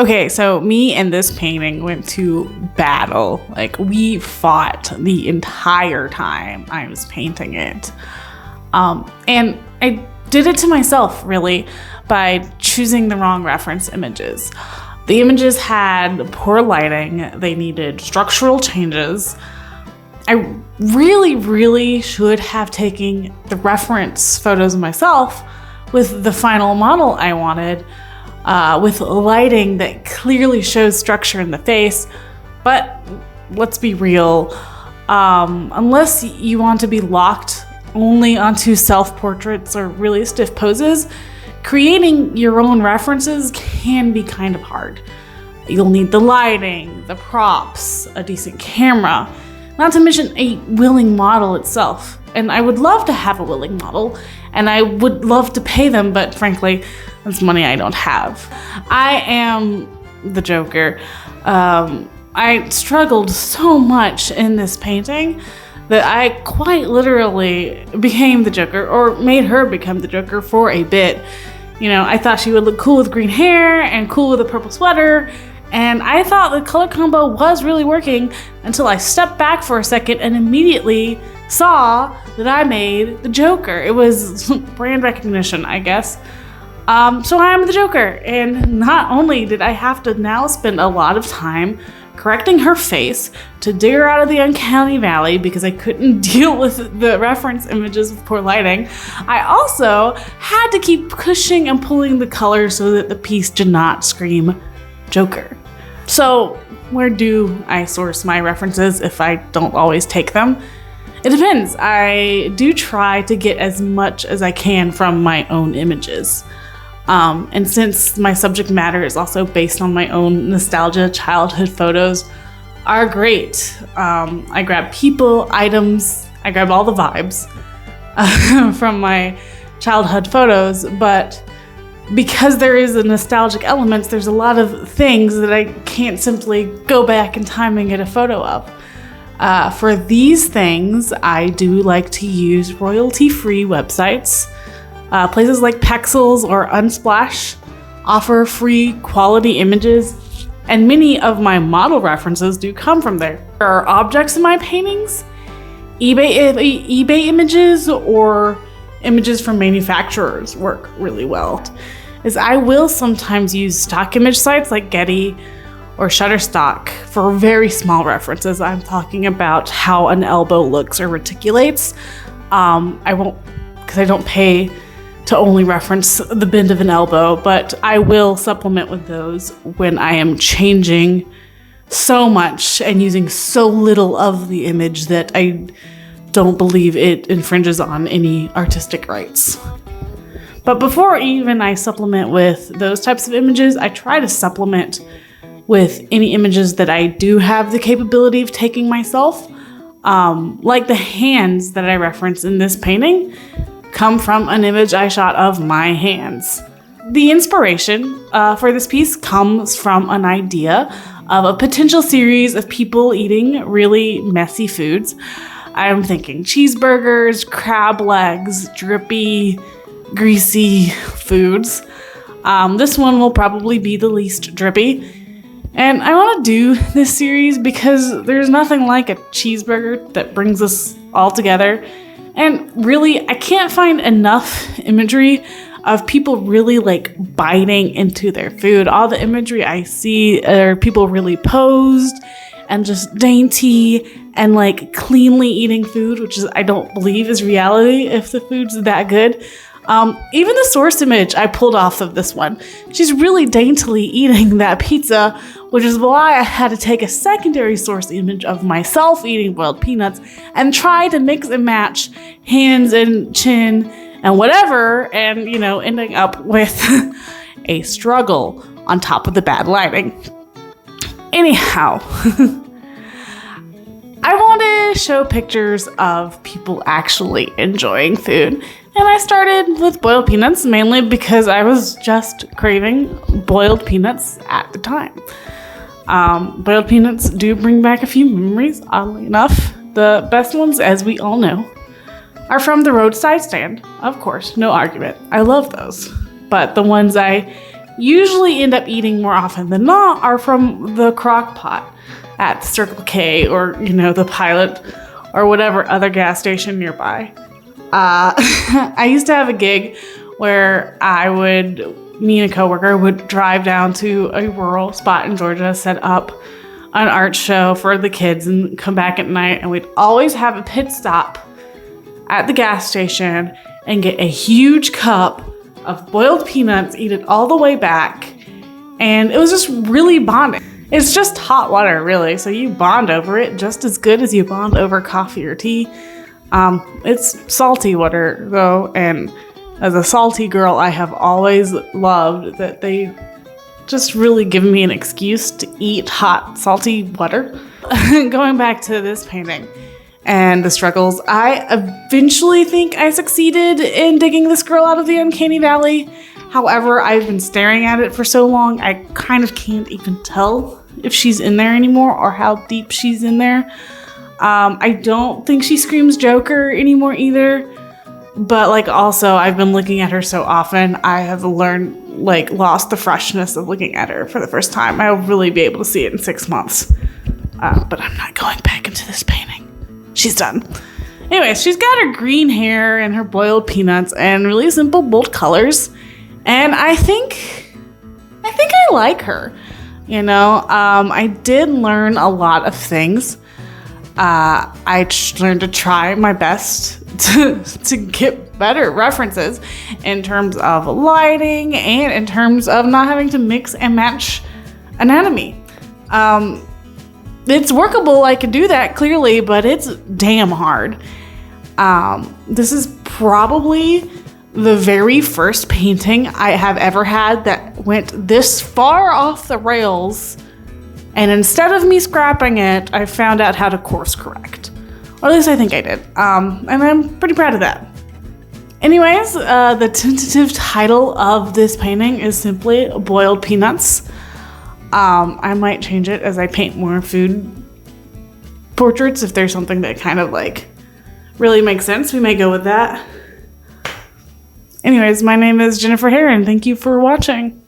Okay, so me and this painting went to battle. Like, we fought the entire time I was painting it. And I did it to myself, really, by choosing the wrong reference images. The images had poor lighting. They needed structural changes. I really should have taken the reference photos myself with the final model I wanted, with lighting that clearly shows structure in the face. But let's be real, unless you want to be locked only onto self-portraits or really stiff poses, creating your own references can be kind of hard. You'll need the lighting, the props, a decent camera, not to mention a willing model itself. And I would love to have a willing model, and I would love to pay them, but frankly, that's money I don't have. I am the Joker. I struggled so much in this painting that I quite literally became the Joker, or made her become the Joker for a bit. You know, I thought she would look cool with green hair and cool with a purple sweater, and I thought the color combo was really working until I stepped back for a second and immediately saw that I made the Joker. It was brand recognition, I guess. So I'm the Joker, and not only did I have to now spend a lot of time correcting her face to dig her out of the uncanny valley because I couldn't deal with the reference images with poor lighting, I also had to keep pushing and pulling the color so that the piece did not scream Joker. So where do I source my references if I don't always take them? It depends. I do try to get as much as I can from my own images. And since my subject matter is also based on my own nostalgia, childhood photos are great. I grab people, items, I grab all the vibes from my childhood photos, but because there is a nostalgic element, there's a lot of things that I can't simply go back in time and get a photo of. For these things, I do like to use royalty-free websites. Places like Pexels or Unsplash offer free quality images, and many of my model references do come from there. There are objects in my paintings, eBay images, or images from manufacturers work really well. As I will sometimes use stock image sites like Getty or Shutterstock for very small references. I'm talking about how an elbow looks or reticulates. I won't, because I don't pay to only reference the bend of an elbow, but I will supplement with those when I am changing so much and using so little of the image that I don't believe it infringes on any artistic rights. But before even I supplement with those types of images, I try to supplement with any images that I do have the capability of taking myself. Like the hands that I reference in this painting come from an image I shot of my hands. The inspiration for this piece comes from an idea of a potential series of people eating really messy foods. I'm thinking cheeseburgers, crab legs, drippy, greasy foods. This one will probably be the least drippy. And I want to do this series because there's nothing like a cheeseburger that brings us all together. And really, I can't find enough imagery of people really like biting into their food. All the imagery I see are people really posed and just dainty and like cleanly eating food, which is, I don't believe is reality if the food's that good. Even the source image I pulled off of this one, she's really daintily eating that pizza, which is why I had to take a secondary source image of myself eating boiled peanuts and try to mix and match hands and chin and whatever, and, you know, ending up with a struggle on top of the bad lighting. Anyhow, I want to show pictures of people actually enjoying food. And I started with boiled peanuts, mainly because I was just craving boiled peanuts at the time. Boiled peanuts do bring back a few memories, oddly enough. The best ones, as we all know, are from the roadside stand. Of course, no argument. I love those. But the ones I usually end up eating more often than not are from the crock pot at Circle K or, the Pilot or whatever other gas station nearby. I used to have a gig where me and a coworker would drive down to a rural spot in Georgia, set up an art show for the kids, and come back at night. And we'd always have a pit stop at the gas station and get a huge cup of boiled peanuts, eat it all the way back. And it was just really bonding. It's just hot water, really. So you bond over it just as good as you bond over coffee or tea. It's salty water, though. And as a salty girl, I have always loved that they just really give me an excuse to eat hot, salty water. Going back to this painting and the struggles, I eventually think I succeeded in digging this girl out of the uncanny valley. However, I've been staring at it for so long, I kind of can't even tell if she's in there anymore or how deep she's in there. I don't think she screams Joker anymore either. But also I've been looking at her so often, I have lost the freshness of looking at her for the first time. I'll really be able to see it in 6 months. But I'm not going back into this painting. She's done. Anyways, she's got her green hair and her boiled peanuts and really simple, bold colors. And I think I like her. I did learn a lot of things. I learned to try my best to get better references in terms of lighting and in terms of not having to mix and match anatomy. It's workable, I can do that clearly, but it's damn hard. This is probably the very first painting I have ever had that went this far off the rails, and instead of me scrapping it, I found out how to course correct. Or at least I think I did. And I'm pretty proud of that. Anyways, the tentative title of this painting is simply Boiled Peanuts. I might change it as I paint more food portraits. If there's something that kind of really makes sense, we may go with that. Anyways, my name is Jennifer Heron. Thank you for watching.